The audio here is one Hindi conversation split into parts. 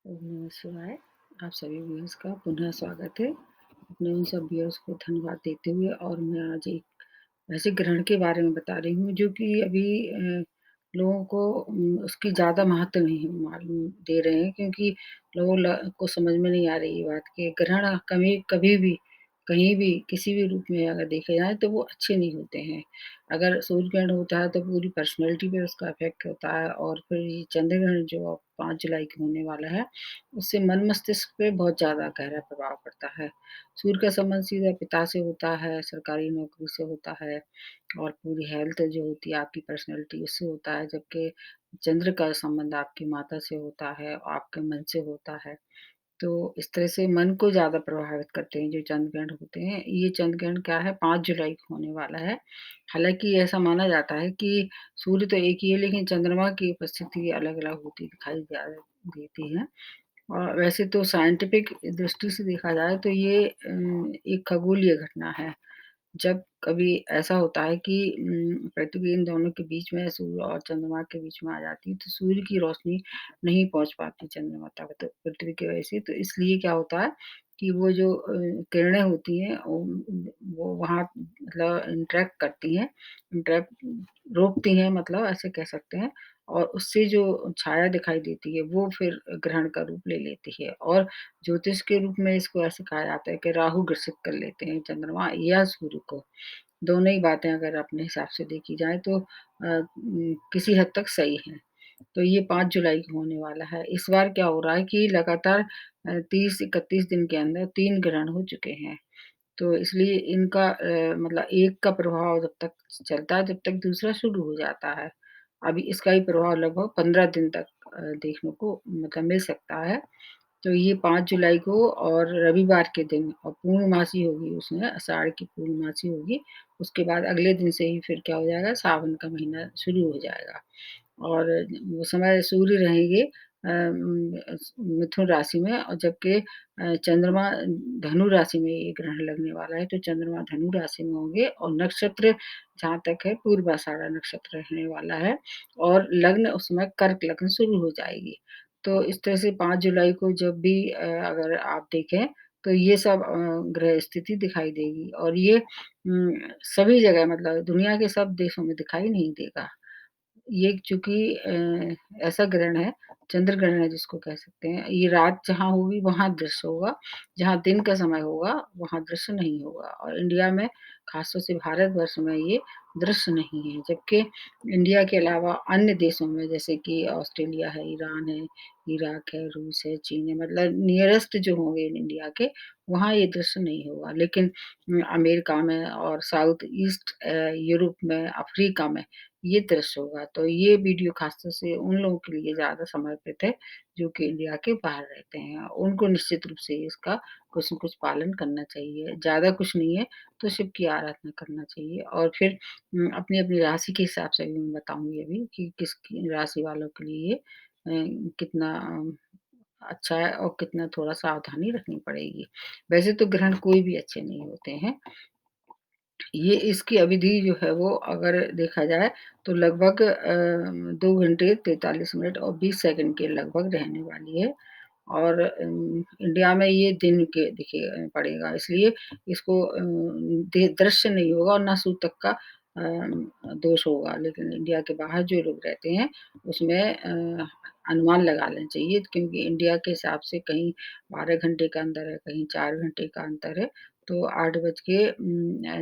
ओम नमः शिवाय। आप सभी व्यूअर्स का पुनः स्वागत है। अपने उन सब व्यूअर्स को धन्यवाद देते हुए और मैं आज एक ऐसे ग्रहण के बारे में बता रही हूँ जो कि अभी लोगों को उसकी ज़्यादा महत्व नहीं मालूम दे रहे हैं क्योंकि लोगों को समझ में नहीं आ रही ये बात कि ग्रहण कभी कभी भी कहीं भी किसी भी रूप में अगर देखे जाए तो वो अच्छे नहीं होते हैं। अगर सूर्य ग्रहण होता है तो पूरी पर्सनैलिटी पे उसका इफेक्ट होता है और फिर ये चंद्र ग्रहण जो अब 5 जुलाई को होने वाला है, उससे मन मस्तिष्क पे बहुत ज़्यादा गहरा प्रभाव पड़ता है। सूर्य का संबंध सीधा पिता से होता है, सरकारी नौकरी से होता है और पूरी हेल्थ जो होती है आपकी पर्सनैलिटी उससे होता है, जबकि चंद्र का संबंध आपकी माता से होता है, आपके मन से होता है। तो इस तरह से मन को ज़्यादा प्रभावित करते हैं जो चंद्र ग्रहण होते हैं। ये चंद्र ग्रहण क्या है 5 जुलाई को होने वाला है। हालाँकि ऐसा माना जाता है कि सूर्य तो एक ही है लेकिन चंद्रमा की उपस्थिति अलग-अलग होती दिखाई देती है। और वैसे तो साइंटिफिक दृष्टि से देखा जाए तो ये एक खगोलीय घटना है। जब कभी ऐसा होता है कि पृथ्वी इन दोनों के बीच में सूर्य और चंद्रमा के बीच में आ जाती है, तो सूर्य की रोशनी नहीं पहुँच पाती चंद्रमा तक तो पृथ्वी की वजह से, तो इसलिए क्या होता है कि वो जो किरणें होती हैं वो वहाँ मतलब इंटरैक्ट करती हैं, इंटरैक्ट रोकती हैं मतलब ऐसे कह सकते हैं और उससे जो छाया दिखाई देती है, वो फिर ग्रहण का रूप ले लेती है और ज्योतिष के रूप में इसको ऐसे कहा जाता है कि राहु ग्रसित कर लेते हैं चंद्रमा या सूर्य को। दोनों ही बातें अगर अपने हिसाब से देखी जाए तो किसी हद तक सही हैं। तो ये 5 जुलाई को होने वाला है। इस बार क्या हो रहा है कि लगातार 30-31 दिन के अंदर 3 ग्रहण हो चुके हैं। तो इसलिए इनका मतलब एक का प्रभाव जब तक चलता है, जब तक दूसरा शुरू हो जाता है। अभी इसका ही प्रभाव लगभग 15 दिन तक देखने को मतलब मिल सकता है। तो ये 5 जुलाई को और रविवार के दिन और पूर्णमासी होगी उसमें, आषाढ़ की पूर्णमासी होगी। उसके बाद अगले दिन से ही फिर क्या हो जाएगा, सावन का महीना शुरू हो जाएगा। और वो समय सूर्य रहेंगे मिथुन राशि में और जबकि चंद्रमा धनु राशि में ये ग्रहण लगने वाला है, तो चंद्रमा धनु राशि में होंगे और नक्षत्र जहाँ तक है पूर्वाषाढ़ा नक्षत्र रहने वाला है और लग्न उस समय कर्क लग्न शुरू हो जाएगी। तो इस तरह से 5 जुलाई को जब भी अगर आप देखें, तो ये सब ग्रह स्थिति दिखाई देगी और ये सभी जगह मतलब दुनिया के सब देशों में दिखाई नहीं देगा। ये चूँकि ऐसा ग्रहण है, चंद्र ग्रहण है जिसको कह सकते हैं, ये रात जहाँ होगी वहाँ दृश्य होगा, जहाँ दिन का समय होगा वहाँ दृश्य नहीं होगा और इंडिया में ख़ासतौर से भारतवर्ष में ये दृश्य नहीं है। जबकि इंडिया के अलावा अन्य देशों में जैसे कि ऑस्ट्रेलिया है, ईरान है, इराक है, रूस है, चीन है मतलब नियरेस्ट जो होंगे इंडिया के, वहाँ ये दृश्य नहीं होगा। लेकिन अमेरिका में और साउथ ईस्ट यूरोप में, अफ्रीका में ये दृश्य होगा। तो ये वीडियो ख़ासतौर से उन लोगों के लिए ज़्यादा समर्पित है, जो कि इंडिया के बाहर रहते हैं। उनको निश्चित रूप से इसका कुछ न कुछ पालन करना चाहिए। ज़्यादा कुछ नहीं है, तो शिव की आराधना करना चाहिए और फिर अपनी-अपनी राशि के हिसाब से भी मैं बताऊँगी अभी कि किसकी राशि वालों के लिए ये कितना अच्छा है और कितना थोड़ा सावधानी रखनी पड़ेगी। वैसे तो ग्रहण कोई भी अच्छे नहीं होते हैं। ये इसकी अवधि जो है वो अगर देखा जाए तो लगभग 2 घंटे 43 मिनट और 20 सेकंड के लगभग रहने वाली है और इंडिया में ये दिन के देखिए पड़ेगा इसलिए इसको दृश्य नहीं होगा और ना सूतक का दोष होगा लेकिन इंडिया के बाहर जो लोग रहते हैं उसमें अनुमान लगा लेना चाहिए क्योंकि इंडिया के हिसाब से कहीं 12 घंटे का अंतर है, कहीं 4 घंटे का अंतर है। तो 8 बज के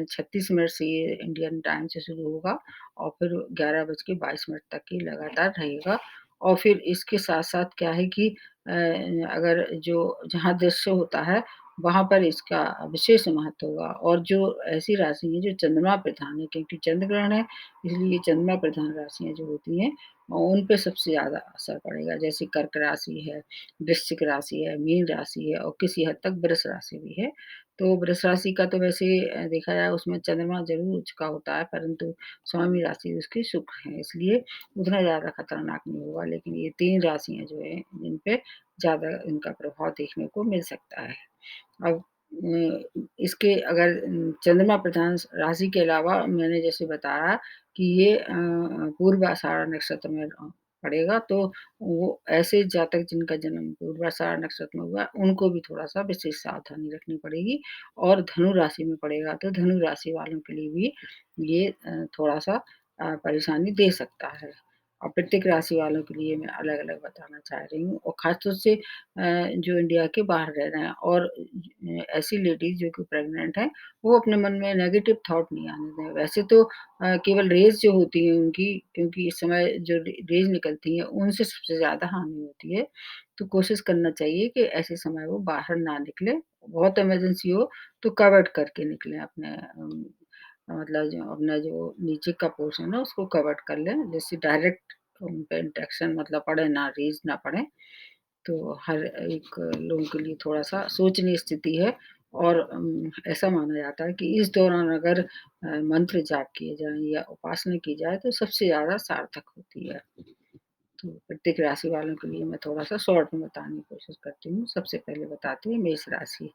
36 मिनट से ये इंडियन टाइम से शुरू होगा और फिर 11 बज के 22 मिनट तक ये लगातार रहेगा और फिर इसके साथ-साथ क्या है कि अगर जो जहाँ दृश्य होता है, वहाँ पर इसका विशेष महत्व होगा और जो ऐसी राशि है जो चंद्रमा प्रधान है क्योंकि चंद्र ग्रहण है, इसलिए चंद्रमा प्रधान राशियाँ जो होती हैं उन पे सबसे ज़्यादा असर पड़ेगा। जैसे कर्क राशि है, वृश्चिक राशि है, मीन राशि है और किसी हद तक वृष राशि भी है। तो वृष राशि का तो वैसे देखा जाए उसमें चंद्रमा ज़रूर उचका होता है, परंतु स्वामी राशि उसकी शुक्र है, इसलिए उतना ज़्यादा खतरनाक नहीं होगा। लेकिन ये 3 राशियाँ जो हैं, जिन पे ज़्यादा इनका प्रभाव देखने को मिल सकता है। अब इसके अगर चंद्रमा प्रधान राशि के अलावा मैंने जैसे बताया कि ये पूर्व आषाढ़ा नक्षत्र में पड़ेगा, तो वो ऐसे जातक जिनका जन्म पूर्वाषाढ़ नक्षत्र में हुआ है, उनको भी थोड़ा-सा विशेष सावधानी रखनी पड़ेगी और धनु राशि में पड़ेगा, तो धनु राशि वालों के लिए भी ये थोड़ा-सा परेशानी दे सकता है। और प्रत्येक राशि वालों के लिए मैं अलग-अलग बताना चाह रही हूँ और ख़ास तौर से जो इंडिया के बाहर रह रहे हैं और ऐसी लेडीज़ जो कि प्रेग्नेंट हैं, वो अपने मन में नेगेटिव थॉट नहीं आने दें। वैसे तो केवल रेज़ जो होती हैं उनकी, क्योंकि इस समय जो रेज़ निकलती हैं, उनसे सबसे ज़्यादा हानि होती है। तो कोशिश करना चाहिए कि ऐसे समय वो बाहर ना निकलें। बहुत इमरजेंसी हो तो कवर्ड करके निकलें अपने मतलब जो अपना जो नीचे का पोर्शन है उसको कवर्ड कर लें, जिससे डायरेक्ट उन पे इंटरेक्शन मतलब पड़े ना, रेज़ ना पड़े। तो हर एक लोगों के लिए थोड़ा-सा शोचनीय स्थिति है और ऐसा माना जाता है कि इस दौरान अगर मंत्र जाप किए जाएँ या उपासना की जाए तो सबसे ज़्यादा सार्थक होती है। तो प्रत्येक राशि वालों के लिए मैं थोड़ा-सा शॉर्ट में बताने की कोशिश करती हूँ। सबसे पहले बताती हूँ मेष राशि,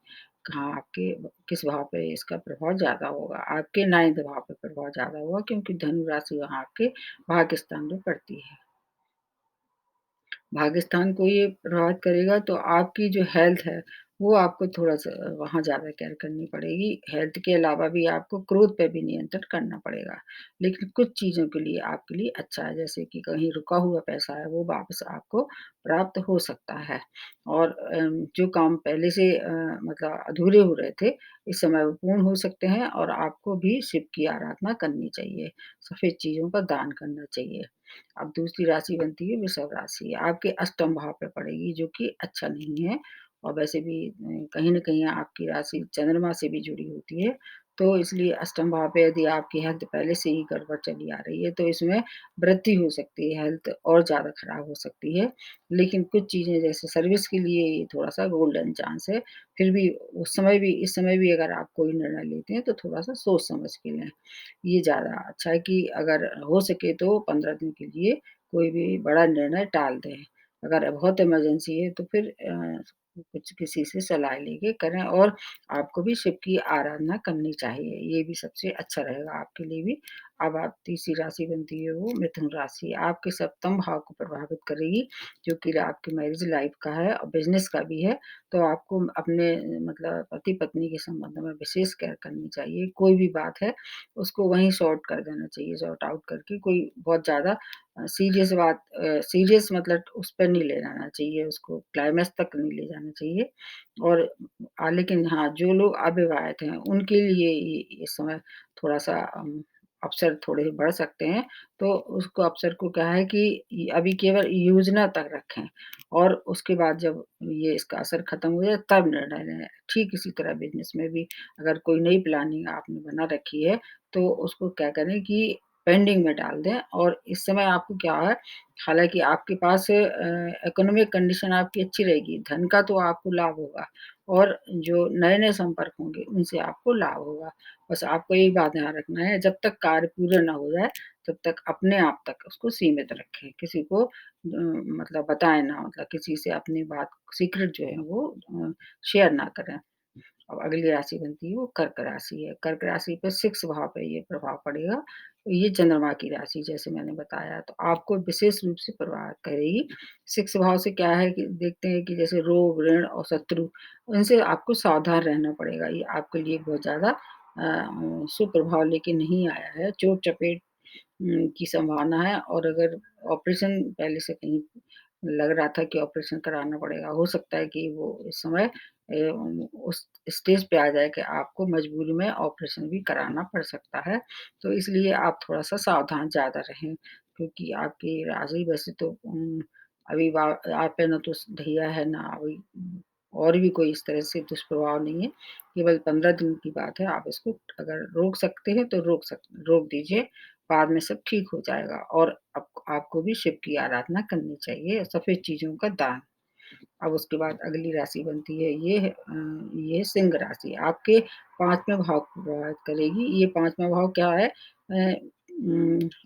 कहाँ आपके किस भाव पे इसका प्रभाव ज़्यादा होगा। आपके 9th भाव पे प्रभाव ज़्यादा होगा, क्योंकि धनु राशि वहाँ आपके भाग्य स्थान में पड़ती है। भाग्यस्थान को ये प्रभावित करेगा तो आपकी जो हेल्थ है, वो आपको थोड़ा-सा वहाँ ज़्यादा केयर करनी पड़ेगी। हेल्थ के अलावा भी आपको क्रोध पे भी नियंत्रण करना पड़ेगा। लेकिन कुछ चीज़ों के लिए आपके लिए अच्छा है, जैसे कि कहीं रुका हुआ पैसा है, वो वापस आपको प्राप्त हो सकता है। और जो काम पहले से मतलब अधूरे हो रहे थे, इस समय वो पूर्ण हो सकते हैं और आपको भी शिव की आराधना करनी चाहिए। सफ़ेद चीज़ों का दान करना चाहिए। अब दूसरी राशि बनती है वृषभ राशि, आपके अष्टम भाव पे पड़ेगी, जो कि अच्छा नहीं है और वैसे भी कहीं न कहीं आपकी राशि चंद्रमा से भी जुड़ी होती है, तो इसलिए अष्टम भाव पे यदि आपकी हेल्थ पहले से ही गड़बड़ चली आ रही है, तो इसमें वृद्धि हो सकती है, हेल्थ और ज़्यादा खराब हो सकती है। लेकिन कुछ चीज़ें जैसे सर्विस के लिए ये थोड़ा-सा गोल्डन चांस है, फिर भी उस समय भी इस समय भी अगर आप कोई निर्णय लेते हैं, तो थोड़ा-सा सोच समझ के लें। ये ज़्यादा अच्छा है कि अगर हो सके तो 15 दिन के लिए कोई भी बड़ा निर्णय टाल दें। अगर बहुत इमरजेंसी है तो फिर कुछ किसी से सलाह लेके करें और आपको भी शिव की आराधना करनी चाहिए। ये भी सबसे अच्छा रहेगा आपके लिए भी। अब आप तीसरी राशि बनती है वो मिथुन राशि, आपके सप्तम भाव को प्रभावित करेगी, जो कि आपकी मैरिज लाइफ का है और बिज़नेस का भी है। तो आपको अपने मतलब पति-पत्नी के संबंध में विशेष केयर करनी चाहिए। कोई भी बात है उसको वहीं सॉर्ट कर देना चाहिए, सॉर्ट आउट करके कोई बहुत ज़्यादा सीरियस मतलब उस पे नहीं ले जाना चाहिए, उसको क्लाइमेक्स तक नहीं ले जाना चाहिए। और लेकिन हाँ, जो लोग अविवाहित हैं, उनके लिए ये इस समय थोड़ा-सा अवसर थोड़े बढ़ सकते हैं, तो उसको अवसर को क्या है कि अभी केवल योजना तक रखें और उसके बाद जब ये इसका असर खत्म हो जाए तब निर्णय लें। ठीक इसी तरह बिज़नेस में भी अगर कोई नई प्लानिंग आपने बना रखी है, तो उसको क्या करें कि पेंडिंग में डाल दें और इस समय आपको क्या है, हालाँकि आपके पास इकोनॉमिक कंडीशन आपकी अच्छी रहेगी, धन का तो आपको लाभ होगा और जो नए-नए संपर्क होंगे, उनसे आपको लाभ होगा। बस आपको एक बात ध्यान रखना है, जब तक कार्य पूरे ना हो जाए, तब तक अपने आप तक उसको सीमित रखें। किसी को मतलब बताएँ ना, मतलब किसी से अपनी बात सीक्रेट जो है वो शेयर ना करें। अब अगली राशि बनती है वो कर्क राशि है। कर्क राशि पे 6 भाव पे ये प्रभाव पड़ेगा। ये चंद्रमा की राशि जैसे मैंने बताया, तो आपको विशेष रूप से प्रभावित करेगी। 6 भाव से क्या है कि देखते हैं कि जैसे रोग, ऋण और शत्रु, इनसे आपको सावधान रहना पड़ेगा। ये आपके लिए बहुत ज़्यादा सुप्रभाव लेके नहीं आया है। चोट-चपेट की संभावना है और अगर ऑपरेशन पहले से कहीं लग रहा था कि ऑपरेशन कराना पड़ेगा, हो सकता है कि वो इस समय उस स्टेज पे आ जाए कि आपको मजबूरी में ऑपरेशन भी कराना पड़ सकता है। तो इसलिए आप थोड़ा-सा सावधान ज़्यादा रहें, क्योंकि आपकी राशि वैसे तो अभी आप पे ना तो ढैया है, ना अभी और भी कोई इस तरह से दुष्प्रभाव नहीं है। केवल 15 दिन की बात है, आप इसको अगर रोक सकते हैं तो रोक दीजिए, बाद में सब ठीक हो जाएगा और आपको भी शिव की आराधना करनी चाहिए, सफ़ेद चीज़ों का दान। अब उसके बाद अगली राशि बनती है ये है सिंह राशि, आपके 5वें भाव को प्रभावित करेगी। ये 5वाँ भाव क्या है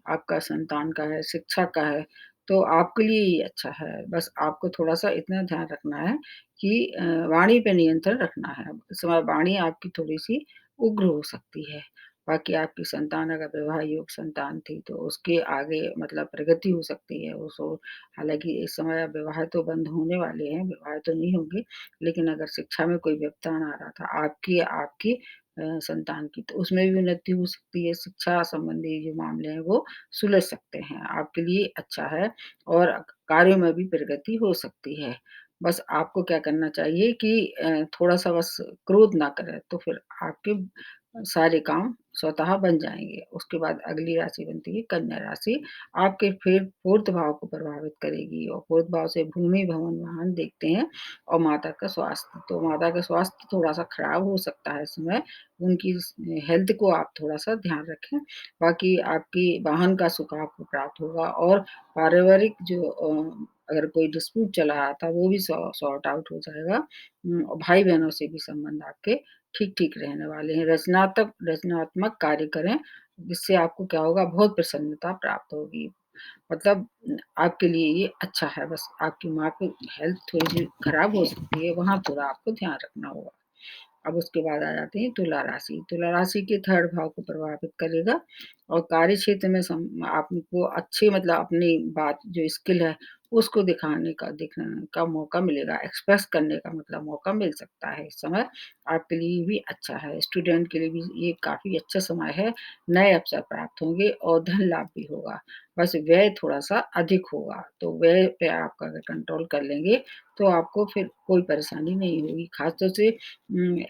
आपका संतान का है, शिक्षा का है, तो आपके लिए ये अच्छा है। बस आपको थोड़ा-सा इतना ध्यान रखना है कि वाणी पे नियंत्रण रखना है। इस समय वाणी आपकी थोड़ी-सी उग्र हो सकती है बाकी आपकी संतान अगर विवाह योग संतान थी तो उसके आगे मतलब प्रगति हो सकती है उसको हालाँकि इस समय विवाह तो बंद होने वाले हैं, विवाह तो नहीं होंगे, लेकिन अगर शिक्षा में कोई व्यवधान आ रहा था आपकी आपकी संतान की तो उसमें भी उन्नति हो सकती है, शिक्षा संबंधी जो मामले हैं वो सुलझ सकते हैं, आपके लिए अच्छा है और कार्यों में भी प्रगति हो सकती है। बस आपको क्या करना चाहिए कि थोड़ा-सा बस क्रोध ना करें, तो फिर आपके सारे काम स्वतः बन जाएँगे। उसके बाद अगली राशि बनती है कन्या राशि, आपके फिर 4th भाव को प्रभावित करेगी और 4th भाव से भूमि, भवन, वाहन देखते हैं और माता का स्वास्थ्य, तो माता का स्वास्थ्य थोड़ा-सा खराब हो सकता है इस समय, उनकी हेल्थ को आप थोड़ा-सा ध्यान रखें। बाकी आपकी वाहन का सुख आपको प्राप्त होगा और पारिवारिक जो अगर कोई डिस्प्यूट चल रहा था वो भी सॉर्ट आउट हो जाएगा। और भाई-बहनों से भी संबंध आपके ठीक-ठीक रहने वाले हैं। रचनात्मक कार्य करें, जिससे आपको क्या होगा बहुत प्रसन्नता प्राप्त होगी। मतलब आपके लिए ये अच्छा है, बस आपकी माँ की हेल्थ थोड़ी-सी खराब हो सकती है, वहाँ थोड़ा आपको ध्यान रखना होगा। अब उसके बाद आ जाते हैं तुला राशि। तुला राशि के 3rd भाव को प्रभावित करेगा और कार्य क्षेत्र में आपको अच्छे मतलब अपनी बात जो स्किल है, उसको दिखाने का मौका मिलेगा, एक्सप्रेस करने का मतलब मौका मिल सकता है इस समय, आपके लिए भी अच्छा है। स्टूडेंट के लिए भी ये काफ़ी अच्छा समय है, नए अवसर प्राप्त होंगे और धन लाभ भी होगा। बस व्यय थोड़ा-सा अधिक होगा, तो व्यय पे आप अगर कंट्रोल कर लेंगे, तो आपको फिर कोई परेशानी नहीं होगी। ख़ास तौर से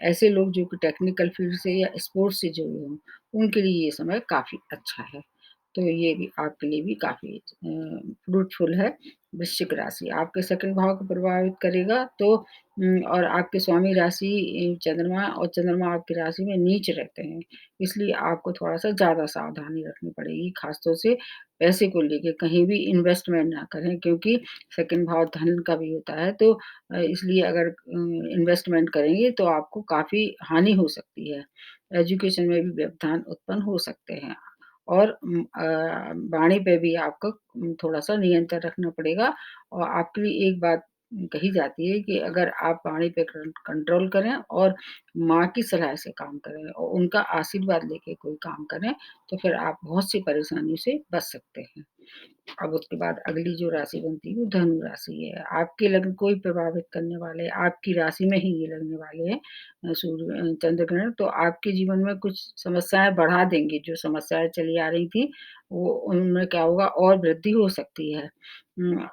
ऐसे लोग जो कि टेक्निकल फ़ील्ड से या स्पोर्ट्स से जुड़े हों, उनके लिए ये समय काफ़ी अच्छा है। तो ये भी आपके लिए भी काफ़ी फ्रूटफुल है। वृश्चिक राशि आपके 2nd भाव को प्रभावित करेगा तो और आपके स्वामी राशि चंद्रमा और चंद्रमा आपकी राशि में नीच रहते हैं। इसलिए आपको थोड़ा-सा ज़्यादा सावधानी रखनी पड़ेगी, ख़ास तौर से पैसे को लेके कहीं भी इन्वेस्टमेंट ना करें क्योंकि 2nd भाव धन का भी होता है तो इसलिए अगर इन्वेस्टमेंट करेंगे तो आपको काफ़ी हानि हो सकती है। एजुकेशन में भी व्यवधान उत्पन्न हो सकते हैं और वाणी पे भी आपको थोड़ा-सा नियंत्रण रखना पड़ेगा और आपके लिए एक बात कही जाती है कि अगर आप वाणी पे कंट्रोल करें और माँ की सलाह से काम करें और उनका आशीर्वाद लेके कोई काम करें, तो फिर आप बहुत सी परेशानियों से बच सकते हैं। अब उसके बाद अगली जो राशि बनती है वो धनु राशि है। आपके लग्न को ही प्रभावित करने वाले आपकी राशि में ही ये लगने वाले हैं चंद्र ग्रहण तो आपके जीवन में कुछ समस्याएँ बढ़ा देंगे, जो समस्याएँ चली आ रही थी, वो उनमें क्या होगा और वृद्धि हो सकती है।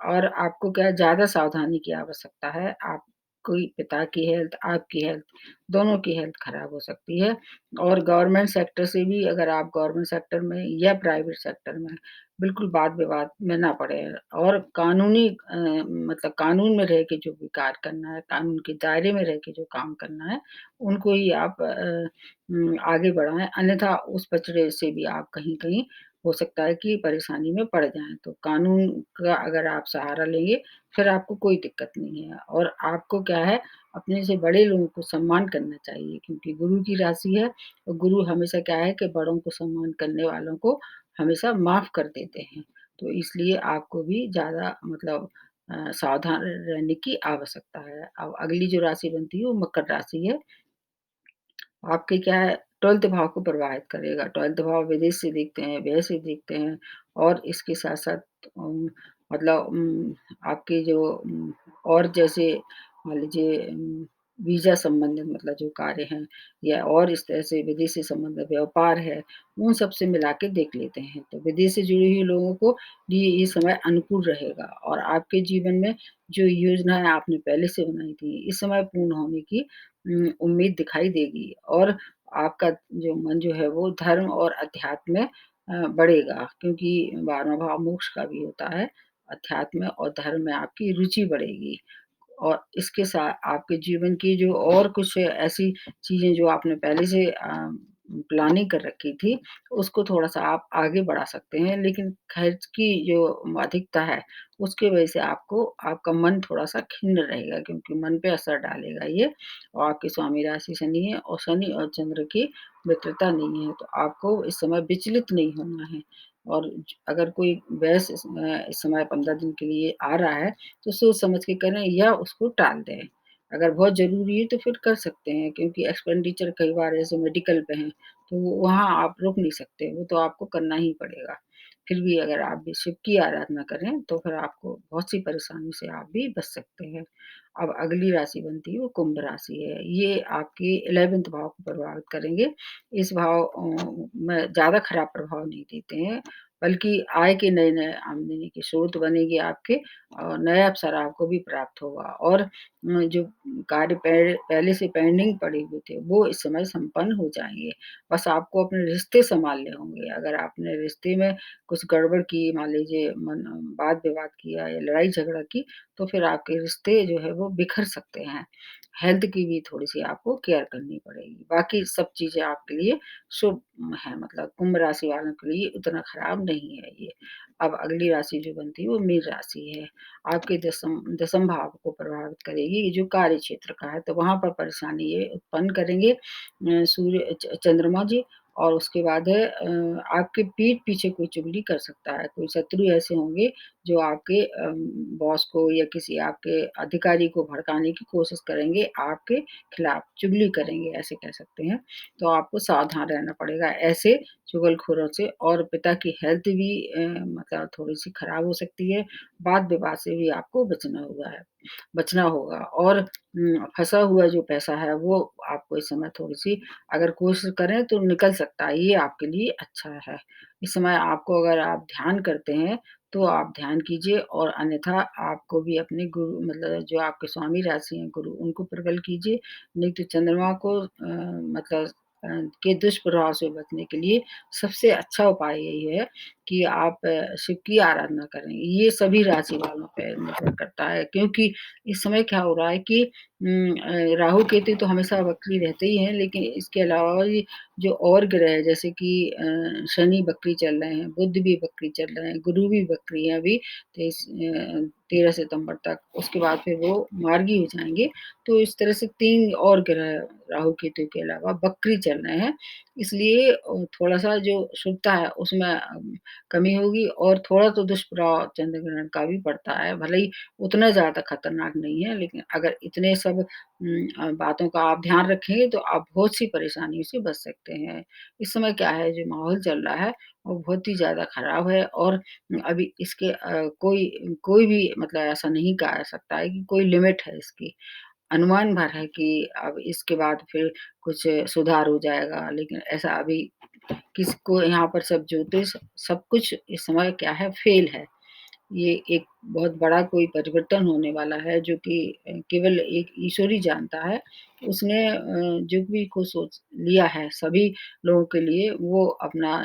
और आपको क्या है ज़्यादा सावधानी की आवश्यकता है। आपकी पिता की हेल्थ, आपकी हेल्थ, दोनों की हेल्थ खराब हो सकती है और गवर्नमेंट सेक्टर से भी अगर आप गवर्नमेंट सेक्टर में या प्राइवेट सेक्टर में बिल्कुल वाद-विवाद में ना पड़े और कानूनी मतलब कानून में रह के जो भी कार्य करना है, कानून के दायरे में रह के जो काम करना है, उनको ही आप आगे बढ़ाएँ, अन्यथा उस पचड़े से भी आप कहीं-कहीं हो सकता है कि परेशानी में पड़ जाएँ। तो कानून का अगर आप सहारा लेंगे, फिर आपको कोई दिक्कत नहीं है और आपको क्या है, अपने से बड़े लोगों को सम्मान करना चाहिए क्योंकि गुरु की राशि है और गुरु हमेशा क्या है कि बड़ों को सम्मान करने वालों को हमेशा माफ़ कर देते हैं। तो इसलिए आपको भी ज़्यादा मतलब सावधान रहने की आवश्यकता है। अब अगली जो राशि बनती है वो मकर राशि है। आपके क्या है 12th भाव को प्रभावित करेगा। 12th भाव विदेश से देखते हैं, व्यय से देखते हैं और इसके साथ-साथ मतलब आपके जो और जैसे मान लीजिए वीज़ा संबंधित मतलब जो कार्य हैं या और इस तरह से विदेश से संबंधित व्यापार है, उन सब से मिला के देख लेते हैं। तो विदेश से जुड़े हुए लोगों को लिए ये समय अनुकूल रहेगा और आपके जीवन में जो योजनाएँ आपने पहले से बनाई थी, इस समय पूर्ण होने की उम्मीद दिखाई देगी और आपका जो मन जो है वो धर्म और अध्यात्म में बढ़ेगा क्योंकि 12वाँ भाव मोक्ष का भी होता है। अध्यात्म और धर्म में आपकी रुचि बढ़ेगी और इसके साथ आपके जीवन की जो और कुछ ऐसी चीज़ें जो आपने पहले से प्लानिंग कर रखी थी, उसको थोड़ा-सा आप आगे बढ़ा सकते हैं। लेकिन खर्च की जो अधिकता है, उसकी वजह से आपको आपका मन थोड़ा-सा खिन्न रहेगा क्योंकि मन पे असर डालेगा ये और आपके स्वामी राशि शनि है और शनि और चंद्र की मित्रता नहीं है, तो आपको इस समय विचलित नहीं होना है और अगर कोई व्यय इस समय 15 दिन के लिए आ रहा है, तो सोच समझ के करें या उसको टाल दें। अगर बहुत ज़रूरी है तो फिर कर सकते हैं क्योंकि एक्सपेंडिचर कई बार ऐसे मेडिकल पे हैं, तो वहाँ आप रुक नहीं सकते, वो तो आपको करना ही पड़ेगा। फिर भी अगर आप भी शिव की आराधना करें, तो फिर आपको बहुत सी परेशानी से आप भी बच सकते हैं। अब अगली राशि बनती है वो कुंभ राशि है। ये आपके 11th भाव को प्रभावित करेंगे। इस भाव में ज़्यादा खराब प्रभाव नहीं देते हैं, बल्कि आय के नए-नए आमदनी के स्रोत बनेंगे आपके और नया अवसर आपको भी प्राप्त होगा और जो कार्य पहले से पेंडिंग पड़े हुए थे, वो इस समय संपन्न हो जाएँगे। बस आपको अपने रिश्ते सँभालने होंगे। अगर आपने रिश्ते में कुछ गड़बड़ की, मान लीजिए वाद-विवाद किया या लड़ाई-झगड़ा की, तो फिर आपके रिश्ते जो है वो बिखर सकते हैं। हेल्थ की भी थोड़ी-सी आपको केयर करनी पड़ेगी। बाकी सब चीज़ें आपके लिए शुभ है, मतलब कुंभ राशि वालों के लिए उतना खराब नहीं है ये। अब अगली राशि जो बनती है वो मीन राशि है। आपके दसम भाव को प्रभावित करेगी, ये जो कार्य क्षेत्र का है, तो वहाँ पर परेशानी ये उत्पन्न करेंगे सूर्य चंद्रमा जी और उसके बाद है आपके पीठ पीछे कोई चुगली कर सकता है। कोई शत्रु ऐसे होंगे जो आपके बॉस को या किसी आपके अधिकारी को भड़काने की कोशिश करेंगे, आपके खिलाफ चुगली करेंगे, ऐसे कह सकते हैं। तो आपको सावधान रहना पड़ेगा ऐसे चुगलखोरों से और पिता की हेल्थ भी मतलब थोड़ी-सी खराब हो सकती है। वाद-विवाद से भी आपको बचना होगा और फँसा हुआ जो पैसा है वो आपको इस समय थोड़ी-सी अगर कोशिश करें तो निकल सकता है, ये आपके लिए अच्छा है। इस समय आपको अगर आप ध्यान करते हैं, तो आप ध्यान कीजिए और अन्यथा आपको भी अपने गुरु मतलब जो आपके स्वामी राशि हैं गुरु, उनको प्रबल कीजिए। नहीं तो चंद्रमा को मतलब के दुष्प्रभाव से बचने के लिए सबसे अच्छा उपाय यही है कि आप शिव की आराधना करें। ये सभी राशि वालों पे निर्भर करता है क्योंकि इस समय क्या हो रहा है कि राहु केतु तो हमेशा वक्री रहते ही हैं, लेकिन इसके अलावा भी जो और ग्रह हैं जैसे कि शनि वक्री चल रहे हैं, बुध भी वक्री चल रहे हैं, गुरु भी वक्री हैं अभी 13 सितंबर तक, उसके बाद फिर वो मार्गी हो जाएँगे। तो इस तरह से 3 और ग्रह राहु केतु के अलावा वक्री चल रहे हैं, इसलिए थोड़ा-सा जो शुभता है उसमें कमी होगी और थोड़ा तो दुष्प्रभाव चंद्र ग्रहण का भी पड़ता है, भले ही उतना ज़्यादा खतरनाक नहीं है, लेकिन अगर इतने सब बातों का आप ध्यान रखेंगे तो आप बहुत सी परेशानियों से बच सकते हैं। इस समय क्या है जो माहौल चल रहा है वो बहुत ही ज़्यादा खराब है और अभी इसके कोई कोई भी मतलब ऐसा नहीं कहा जा सकता है कि कोई लिमिट है इसकी। अनुमान भर है कि अब इसके बाद फिर कुछ सुधार हो जाएगा, लेकिन ऐसा अभी किसको यहाँ पर सब ज्योतिष सब कुछ इस समय क्या है फ़ेल है। ये एक बहुत बड़ा कोई परिवर्तन होने वाला है जो कि केवल एक ईश्वर ही जानता है। उसने जो भी को सोच लिया है सभी लोगों के लिए वो अपना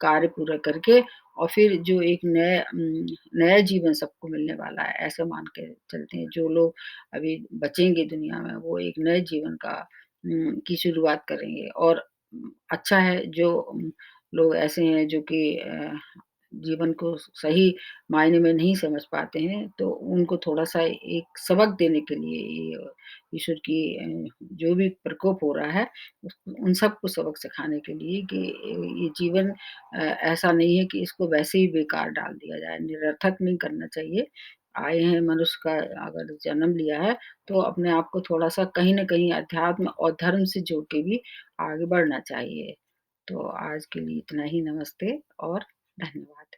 कार्य पूरा करके और फिर जो एक नया जीवन सबको मिलने वाला है, ऐसा मान के चलते हैं। जो लोग अभी बचेंगे दुनिया में वो एक नए जीवन का की शुरुआत करेंगे और अच्छा है जो लोग ऐसे हैं जो कि जीवन को सही मायने में नहीं समझ पाते हैं, तो उनको थोड़ा-सा एक सबक देने के लिए ये ईश्वर की जो भी प्रकोप हो रहा है, उस उन सबको सबक सिखाने के लिए कि ये जीवन ऐसा नहीं है कि इसको वैसे ही बेकार डाल दिया जाए, निरर्थक नहीं करना चाहिए। आए हैं मनुष्य का अगर जन्म लिया है, तो अपने आप को थोड़ा-सा कहीं न कहीं अध्यात्म और धर्म से जोड़ के भी आगे बढ़ना चाहिए। तो आज के लिए इतना ही, नमस्ते और धन्यवाद।